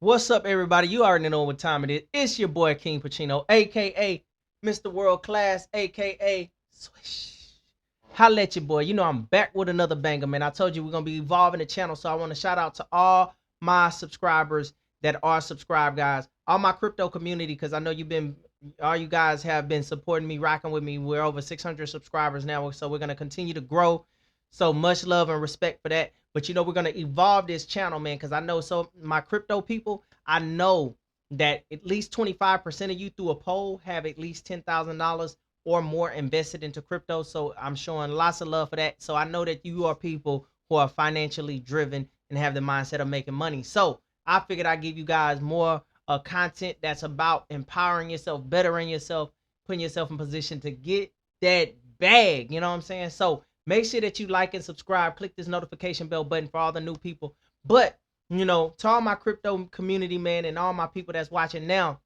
What's up, everybody? You already know what time it is. It's your boy King Pacino, aka Mr. World Class, aka Swish. Holla at your boy. You know I'm back with another banger, man. I told you we're gonna be evolving the channel, so I want to shout out to all my subscribers that are subscribed, guys. All my crypto community, because I know all you guys have been supporting me, rocking with me. We're over 600 subscribers now, so we're gonna continue to grow. So much love and respect for that. But we're gonna evolve this channel, man, because I know my crypto people, I know that at least 25% of you through a poll have at least $10,000 or more invested into crypto. So I'm showing lots of love for that. So I know that you are people who are financially driven and have the mindset of making money. So I figured I'd give you guys more content that's about empowering yourself, bettering yourself, putting yourself in position to get that bag. You know what I'm saying? So make sure that you like and subscribe. Click this notification bell button for all the new people. But, to all my crypto community, man, and all my people that's watching now,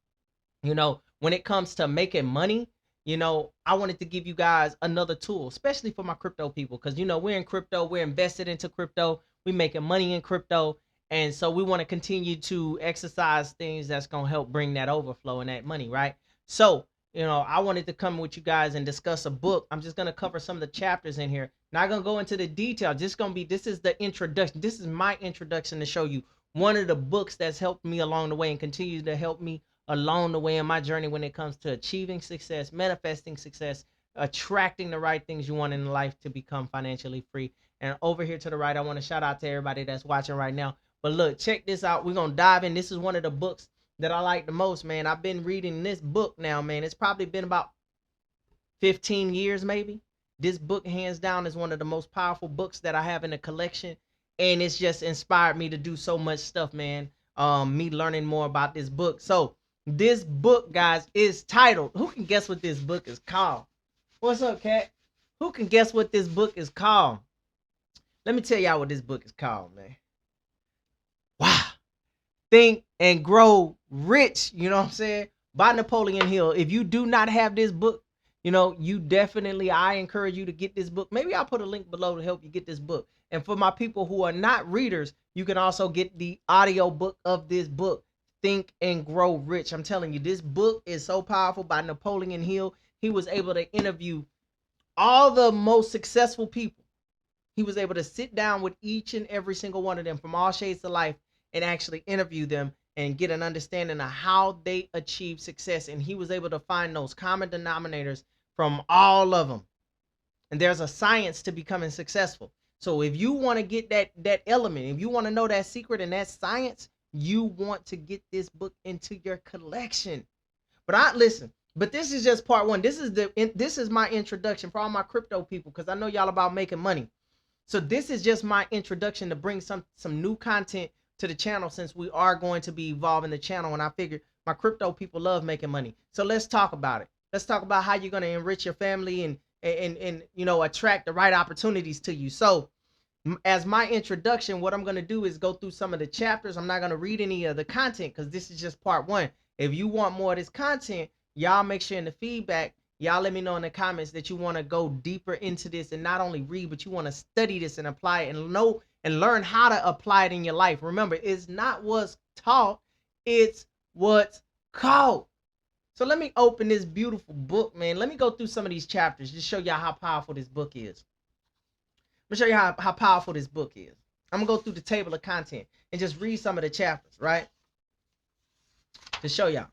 when it comes to making money, I wanted to give you guys another tool, especially for my crypto people, because, we're in crypto, we're invested into crypto, we're making money in crypto. And so we want to continue to exercise things that's going to help bring that overflow and that money, right? So, I wanted to come with you guys and discuss a book. I'm just going to cover some of the chapters in here. Not going to go into the detail. This is the introduction. This is my introduction to show you one of the books that's helped me along the way and continues to help me along the way in my journey when it comes to achieving success, manifesting success, attracting the right things you want in life to become financially free. And over here to the right, I want to shout out to everybody that's watching right now. But look, check this out. We're going to dive in. This is one of the books that I like the most, man. I've been reading this book now, man. It's probably been about 15 years, maybe. This book, hands down, is one of the most powerful books that I have in the collection. And it's just inspired me to do so much stuff, man. Me learning more about this book. So this book, guys, is titled, who can guess what this book is called? What's up, Cat? Who can guess what this book is called? Let me tell y'all what this book is called, man. Wow. Think and Grow Rich, you know what I'm saying? By Napoleon Hill. If you do not have this book, you definitely, I encourage you to get this book. Maybe I'll put a link below to help you get this book. And for my people who are not readers, you can also get the audio book of this book, Think and Grow Rich. I'm telling you, this book is so powerful. By Napoleon Hill. He was able to interview all the most successful people. He was able to sit down with each and every single one of them from all shades of life and actually interview them and get an understanding of how they achieve success. And he was able to find those common denominators from all of them. And there's a science to becoming successful. So if you want to get that element, if you want to know that secret and that science, you want to get this book into your collection. But this is just part one. This is my introduction for all my crypto people, because I know y'all about making money. So this is just my introduction to bring some new content to the channel, since we are going to be evolving the channel. And I figured my crypto people love making money. So let's talk about it. Let's talk about how you're going to enrich your family and attract the right opportunities to you. So as my introduction, what I'm going to do is go through some of the chapters. I'm not going to read any of the content because this is just part one. If you want more of this content, y'all make sure in the feedback, y'all let me know in the comments that you want to go deeper into this and not only read, but you want to study this and apply it and know and learn how to apply it in your life. Remember, it's not what's taught, it's what's caught. So let me open this beautiful book, man. Let me go through some of these chapters, just show y'all how powerful this book is. I'm gonna show you how powerful this book is. I'm gonna go through the table of content and just read some of the chapters, right? To show y'all.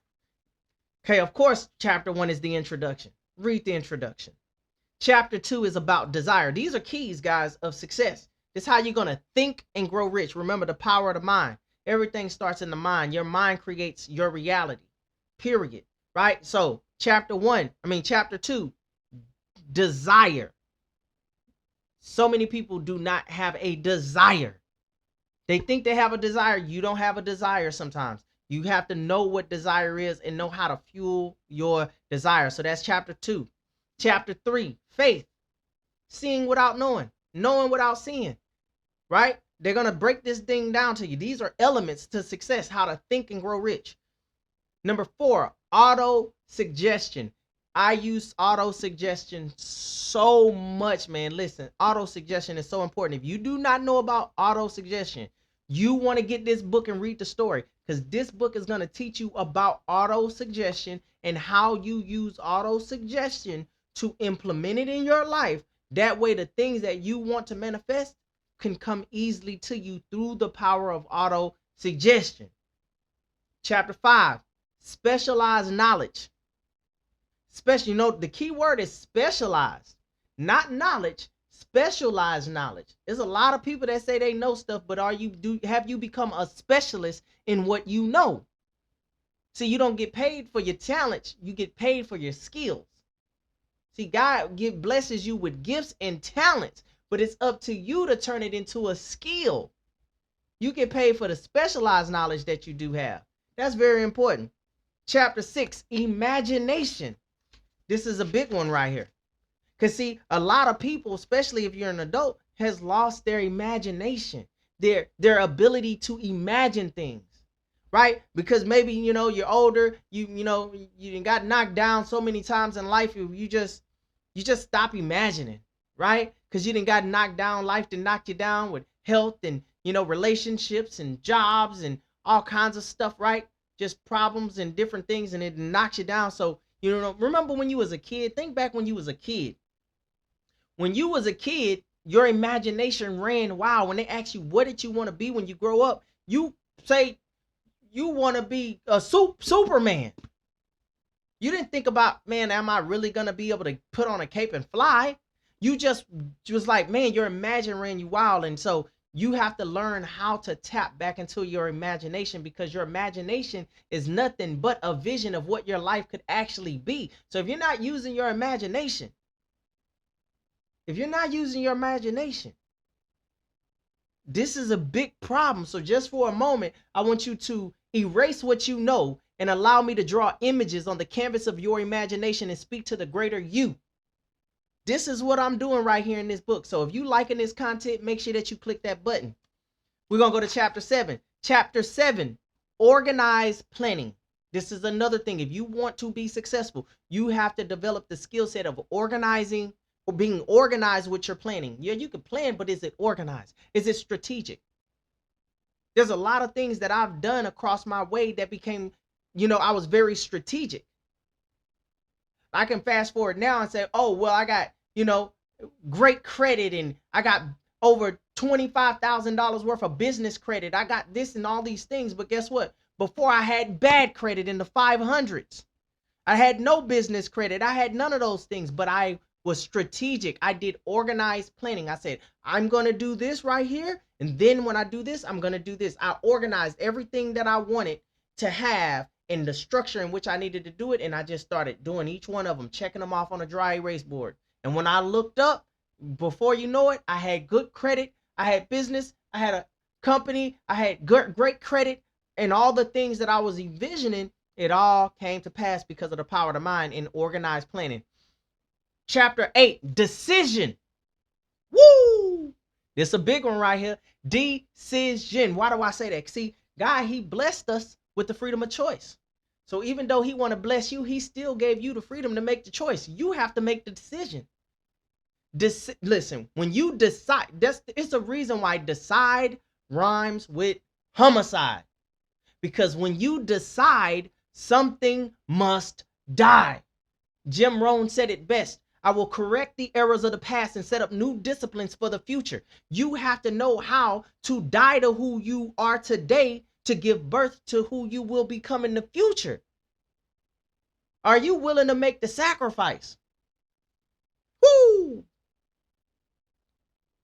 Okay, of course, chapter 1 is the introduction. Read the introduction. Chapter 2 is about desire. These are keys, guys, of success. This is how you're going to think and grow rich. Remember the power of the mind. Everything starts in the mind. Your mind creates your reality, period, right? So chapter 2, desire. So many people do not have a desire. They think they have a desire. You don't have a desire sometimes. You have to know what desire is and know how to fuel your desire. So that's chapter 2. Chapter 3, faith. Seeing without knowing. Knowing without seeing. Right? They're going to break this thing down to you. These are elements to success, how to think and grow rich. Number 4, auto-suggestion. I use auto-suggestion so much, man. Listen, auto-suggestion is so important. If you do not know about auto-suggestion, you want to get this book and read the story. because this book is going to teach you about auto suggestion and how you use auto suggestion to implement it in your life. That way, the things that you want to manifest can come easily to you through the power of auto suggestion. Chapter 5, specialized knowledge. The key word is specialized, not knowledge, specialized knowledge. There's a lot of people that say they know stuff, but have you become a specialist in what you know? See, you don't get paid for your talent, you get paid for your skills. See, God blesses you with gifts and talents, but it's up to you to turn it into a skill. You get paid for the specialized knowledge that you do have. That's very important. Chapter 6, imagination. This is a big one right here. Because see, a lot of people, especially if you're an adult, has lost their imagination, their ability to imagine things, right? Because maybe, you're older, you got knocked down so many times in life, you just stop imagining, right? Because you didn't got knocked down, life done knocked you down with health and, relationships and jobs and all kinds of stuff, right? Just problems and different things, and it knocks you down. So, remember when you was a kid? Think back when you was a kid. When you was a kid, your imagination ran wild. When they ask you, what did you want to be when you grow up? You say you want to be a Superman. You didn't think about, man, am I really going to be able to put on a cape and fly? You just was like, man, your imagination ran you wild. And so you have to learn how to tap back into your imagination, because your imagination is nothing but a vision of what your life could actually be. So if you're not using your imagination, this is a big problem. So just for a moment, I want you to erase what you know and allow me to draw images on the canvas of your imagination and speak to the greater you. This is what I'm doing right here in this book. So if you liking this content, make sure that you click that button. We're going to go to chapter 7. Chapter 7, organized planning. This is another thing. If you want to be successful, you have to develop the skill set of organizing or being organized with your planning. Yeah, you can plan, but is it organized? Is it strategic? There's a lot of things that I've done across my way that became, I was very strategic. I can fast forward now and say, oh, well, I got, great credit, and I got over $25,000 worth of business credit. I got this and all these things. But guess what? Before, I had bad credit in the 500s. I had no business credit. I had none of those things, but I was strategic. I did organized planning. I said, I'm going to do this right here. And then when I do this, I'm going to do this. I organized everything that I wanted to have in the structure in which I needed to do it. And I just started doing each one of them, checking them off on a dry erase board. And when I looked up, before you know it, I had good credit. I had business. I had a company. I had great credit, and all the things that I was envisioning, it all came to pass because of the power of the mind in organized planning. Chapter 8, decision. Woo! This is a big one right here. Decision. Why do I say that? See, God, he blessed us with the freedom of choice. So even though he want to bless you, he still gave you the freedom to make the choice. You have to make the decision. Listen, when you decide, it's a reason why decide rhymes with homicide. Because when you decide, something must die. Jim Rohn said it best. I will correct the errors of the past and set up new disciplines for the future. You have to know how to die to who you are today to give birth to who you will become in the future. Are you willing to make the sacrifice? Woo!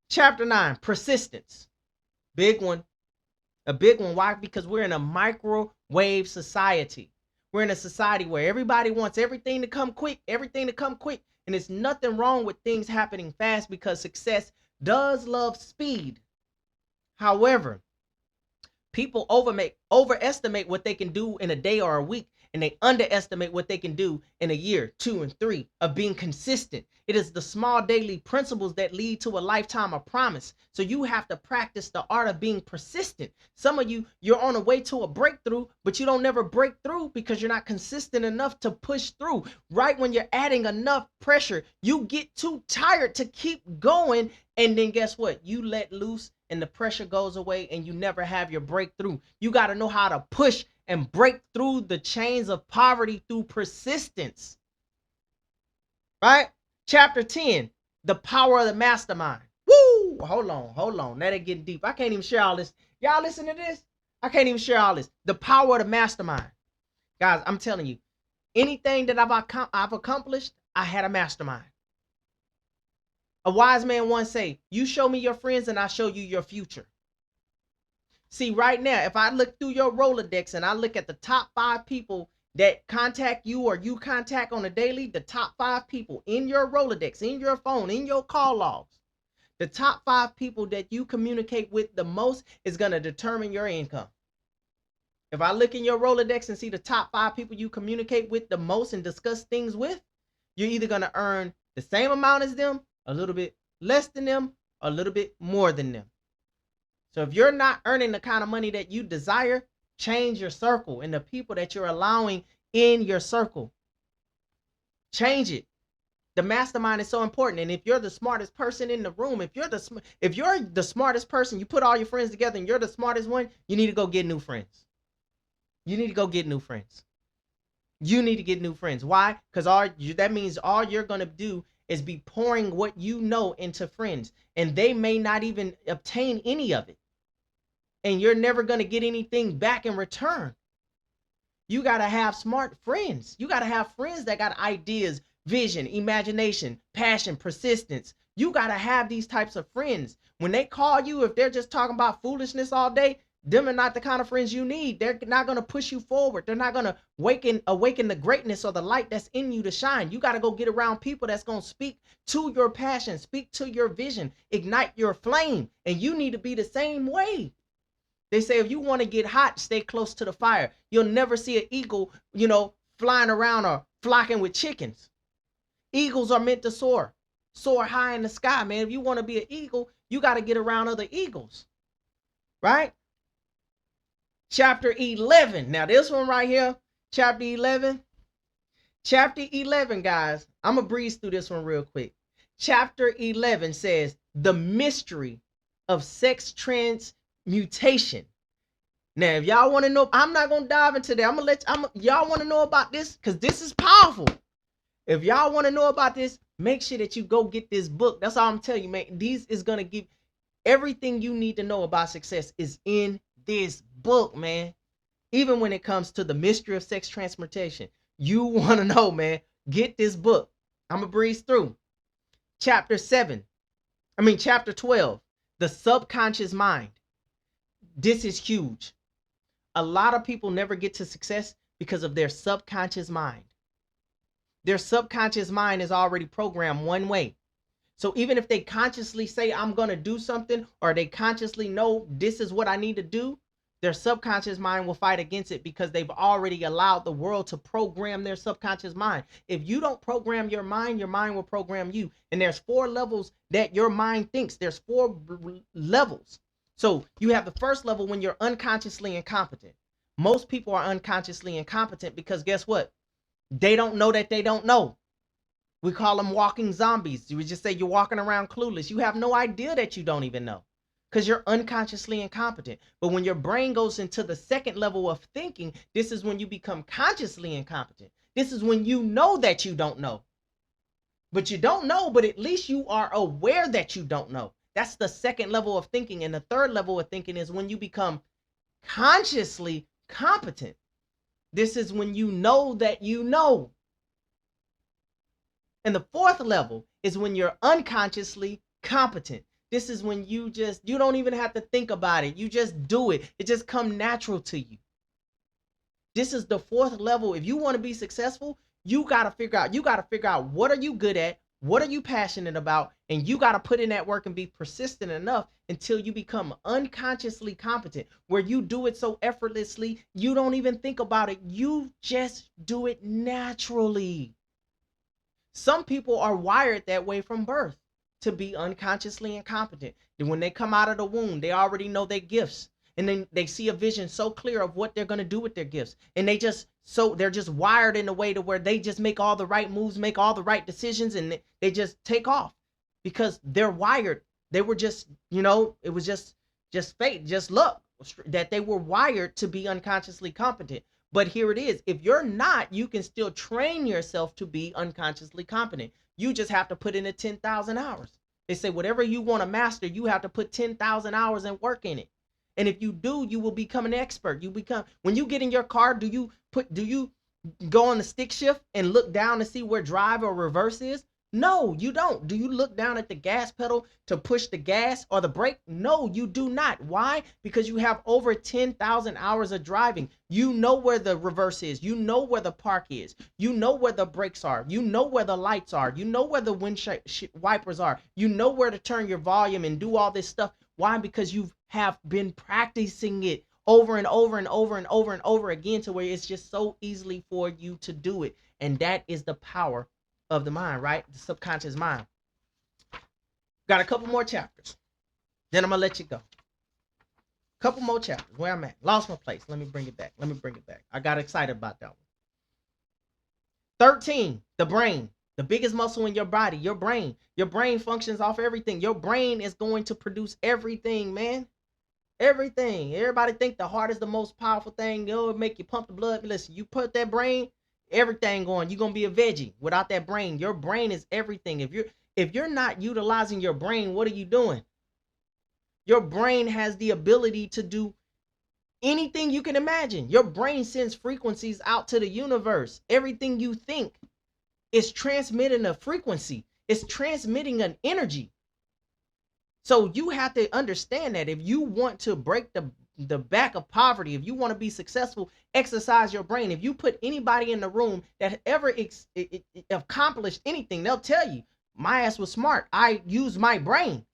Chapter 9, persistence. Big one. A big one. Why? Because we're in a microwave society. We're in a society where everybody wants everything to come quick, And there's nothing wrong with things happening fast, because success does love speed. However, people overestimate what they can do in a day or a week, and they underestimate what they can do in a year, 2 and 3 of being consistent. It is the small daily principles that lead to a lifetime of promise. So you have to practice the art of being persistent. Some of you, you're on a way to a breakthrough, but you don't never break through because you're not consistent enough to push through. Right when you're adding enough pressure, you get too tired to keep going. And then guess what? You let loose and the pressure goes away and you never have your breakthrough. You got to know how to push and break through the chains of poverty through persistence. Right? Chapter 10, the power of the mastermind. Woo! Hold on. Let it get deep. I can't even share all this. Y'all listen to this? I can't even share all this. The power of the mastermind. Guys, I'm telling you, anything that I've accomplished, I had a mastermind. A wise man once said, you show me your friends and I show you your future. See, right now, if I look through your Rolodex and I look at the top 5 people that contact you or you contact on a daily, the top 5 people in your Rolodex, in your phone, in your call logs, the top 5 people that you communicate with the most is going to determine your income. If I look in your Rolodex and see the top 5 people you communicate with the most and discuss things with, you're either going to earn the same amount as them, a little bit less than them, a little bit more than them. So if you're not earning the kind of money that you desire, change your circle and the people that you're allowing in your circle. Change it. The mastermind is so important. And if you're the smartest person in the room, if you're the smartest person, you put all your friends together and you're the smartest one, you need to go get new friends. You need to go get new friends. You need to get new friends. Why? Because that means all you're going to do is be pouring what you know into friends, and they may not even obtain any of it. And you're never going to get anything back in return. You got to have smart friends. You got to have friends that got ideas, vision, imagination, passion, persistence. You got to have these types of friends. When they call you, if they're just talking about foolishness all day, them are not the kind of friends you need. They're not going to push you forward. They're not going to awaken the greatness or the light that's in you to shine. You got to go get around people that's going to speak to your passion, speak to your vision, ignite your flame. And you need to be the same way. They say if you want to get hot, stay close to the fire. You'll never see an eagle, flying around or flocking with chickens. Eagles are meant to soar high in the sky, man. If you want to be an eagle, you got to get around other eagles, right? Chapter 11. Now this one right here, chapter 11. Chapter 11, guys. I'm going to breeze through this one real quick. Chapter 11 says the mystery of sex transmutation. Now, if y'all want to know, I'm not going to dive into that. Y'all want to know about this because this is powerful. If y'all want to know about this, make sure that you go get this book. That's all I'm telling you, man. These is going to give everything you need to know about success is in this book, man. Even when it comes to the mystery of sex transmutation, you want to know, man, get this book. I'm going to breeze through. Chapter 12, the subconscious mind. This is huge. A lot of people never get to success because of their subconscious mind. Their subconscious mind is already programmed one way. So even if they consciously say, I'm going to do something, or they consciously know this is what I need to do, their subconscious mind will fight against it because they've already allowed the world to program their subconscious mind. If you don't program your mind will program you. And there's 4 levels that your mind thinks. There's 4 levels. So you have the first level when you're unconsciously incompetent. Most people are unconsciously incompetent because guess what? They don't know that they don't know. We call them walking zombies. You would just say you're walking around clueless. You have no idea that you don't even know because you're unconsciously incompetent. But when your brain goes into the second level of thinking, this is when you become consciously incompetent. This is when you know that you don't know. But you don't know, but at least you are aware that you don't know. That's the second level of thinking. And the third level of thinking is when you become consciously competent. This is when you know that you know. And the fourth level is when you're unconsciously competent. This is when you don't even have to think about it. You just do it. It just comes natural to you. This is the fourth level. If you want to be successful, you got to figure out what are you good at? What are you passionate about? And you got to put in that work and be persistent enough until you become unconsciously competent, where you do it so effortlessly, you don't even think about it. You just do it naturally. Some people are wired that way from birth, to be unconsciously incompetent. And when they come out of the womb, they already know their gifts. And then they see a vision so clear of what they're going to do with their gifts. And they're just wired in a way to where they just make all the right moves, make all the right decisions, and they just take off because they're wired. They were just, it was just just fate, just luck, that they were wired to be unconsciously competent. But here it is. If you're not, you can still train yourself to be unconsciously competent. You just have to put in the 10,000 hours. They say whatever you want to master, you have to put 10,000 hours and work in it. And if you do, you will become an expert. You become, when you get in your car, do you go on the stick shift and look down to see where drive or reverse is? No, you don't. Do you look down at the gas pedal to push the gas or the brake? No, you do not. Why? Because you have over 10,000 hours of driving. You know where the reverse is. You know where the park is. You know where the brakes are. You know where the lights are. You know where the windshield wipers are. You know where to turn your volume and do all this stuff. Why? Because you have been practicing it over and over and over and over and over again to where it's just so easily for you to do it. And that is the power of the mind, right? The subconscious mind. Got a couple more chapters. Then I'm gonna let you go. Couple more chapters. Where I'm at. Lost my place. Let me bring it back. I got excited about that one. 13, the brain. The biggest muscle in your body, your brain. Your brain functions off everything. Your brain is going to produce everything, man. Everything. Everybody think the heart is the most powerful thing. It'll make you pump the blood. Listen, you put that brain, everything going. You're gonna be a veggie without that brain. Your brain is everything. If you're not utilizing your brain, what are you doing? Your brain has the ability to do anything you can imagine. Your brain sends frequencies out to the universe. Everything you think is transmitting a frequency. It's transmitting an energy. So you have to understand that if you want to break the back of poverty, if you want to be successful, exercise your brain. If you put anybody in the room that ever accomplished anything, they'll tell you, my ass was smart. I used my brain.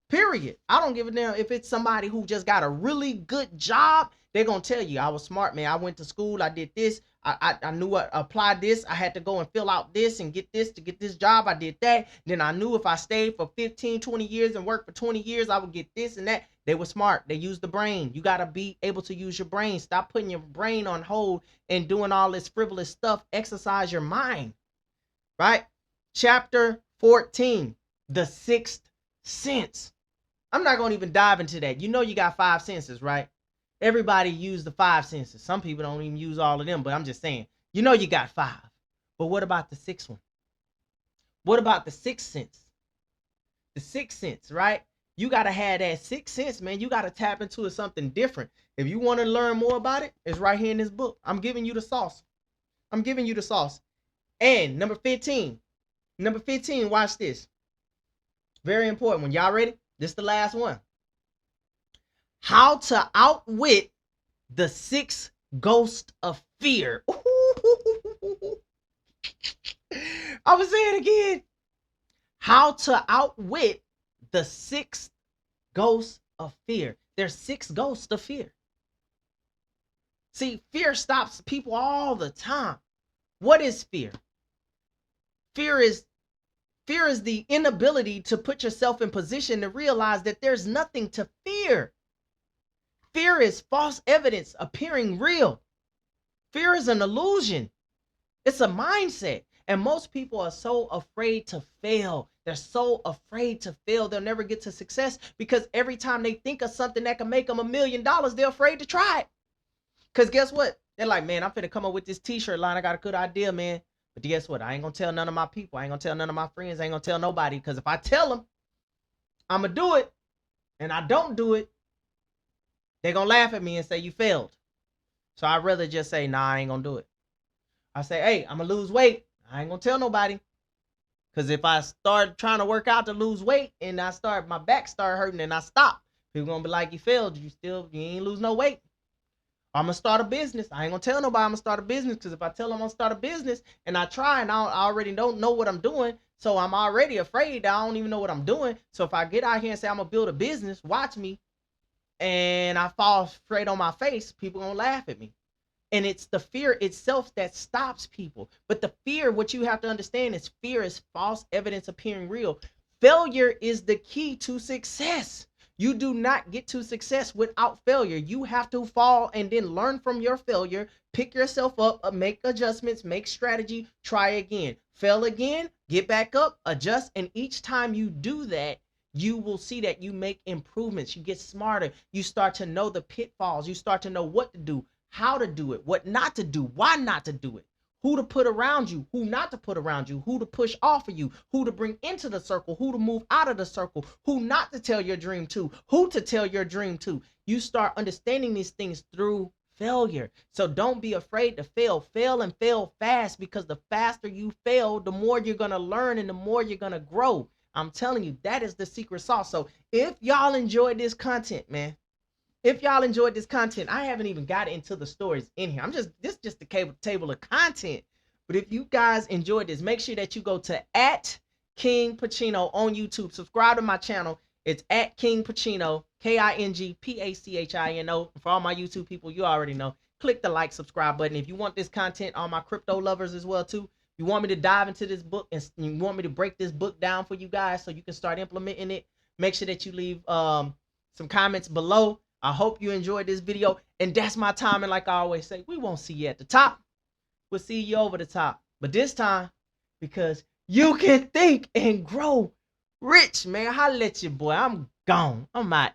Period. I don't give a damn if it's somebody who just got a really good job. They're going to tell you, I was smart, man. I went to school. I did this. I knew what applied this. I had to go and fill out this and get this to get this job. I did that. Then I knew if I stayed for 15, 20 years and worked for 20 years, I would get this and that. They were smart. They used the brain. You got to be able to use your brain. Stop putting your brain on hold and doing all this frivolous stuff. Exercise your mind. Right? Chapter 14, the sixth sense. I'm not going to even dive into that. You know you got 5 senses, right? Everybody use the 5 senses. Some people don't even use all of them, but I'm just saying, you know you got 5. But what about the 6th one? What about the 6th sense? The 6th sense, right? You got to have that 6th sense, man. You got to tap into something different. If you want to learn more about it, it's right here in this book. I'm giving you the sauce. I'm giving you the sauce. And number 15. Number 15, watch this. Very important one. Y'all ready? This is the last one. How to outwit the 6 ghosts of fear. I was saying it again. How to outwit the 6 ghosts of fear. There's 6 ghosts of fear. See, fear stops people all the time. What is fear? Fear is the inability to put yourself in position to realize that there's nothing to fear. Fear is false evidence appearing real. Fear is an illusion. It's a mindset. And most people are so afraid to fail. They're so afraid to fail. They'll never get to success because every time they think of something that can make them $1 million, they're afraid to try it. Because guess what? They're like, man, I'm finna come up with this t-shirt line. I got a good idea, man. But guess what? I ain't gonna tell none of my people. I ain't gonna tell none of my friends. I ain't gonna tell nobody. Because if I tell them I'm gonna do it and I don't do it, they're gonna laugh at me and say you failed. So I'd rather just say, nah, I ain't gonna do it. I say, hey, I'm gonna lose weight. I ain't gonna tell nobody. Because if I start trying to work out to lose weight and my back start hurting and I stop, people gonna be like, you failed. You ain't lose no weight. I'm gonna start a business. I ain't gonna tell nobody I'm gonna start a business, because if I tell them I'm gonna start a business and I try and I already don't know what I'm doing, so I'm already afraid that I don't even know what I'm doing. So if I get out here and say I'm gonna build a business, watch me, and I fall straight on my face, people gonna laugh at me. And it's the fear itself that stops people. But the fear, what you have to understand is fear is false evidence appearing real. Failure is the key to success. You do not get to success without failure. You have to fall and then learn from your failure, pick yourself up, make adjustments, make strategy, try again, fail again, get back up, adjust. And each time you do that, you will see that you make improvements. You get smarter. You start to know the pitfalls. You start to know what to do, how to do it, what not to do, why not to do it, who to put around you, who not to put around you, who to push off of you, who to bring into the circle, who to move out of the circle, who not to tell your dream to, who to tell your dream to. You start understanding these things through failure. So don't be afraid to fail. Fail and fail fast, because the faster you fail, the more you're going to learn and the more you're going to grow. I'm telling you, that is the secret sauce. So if y'all enjoyed this content, man, if y'all enjoyed this content, I haven't even got into the stories in here. This is just the table of content. But if you guys enjoyed this, make sure that you go to @KingPachino on YouTube. Subscribe to my channel. It's @KingPachino, KingPachino. For all my YouTube people, you already know. Click the like, subscribe button. If you want this content, all my crypto lovers as well too. You want me to dive into this book and you want me to break this book down for you guys so you can start implementing it, make sure that you leave some comments below. I hope you enjoyed this video. And that's my time. And like I always say, we won't see you at the top. We'll see you over the top. But this time, because you can think and grow rich, man. Holla at your boy. I'm gone. I'm out.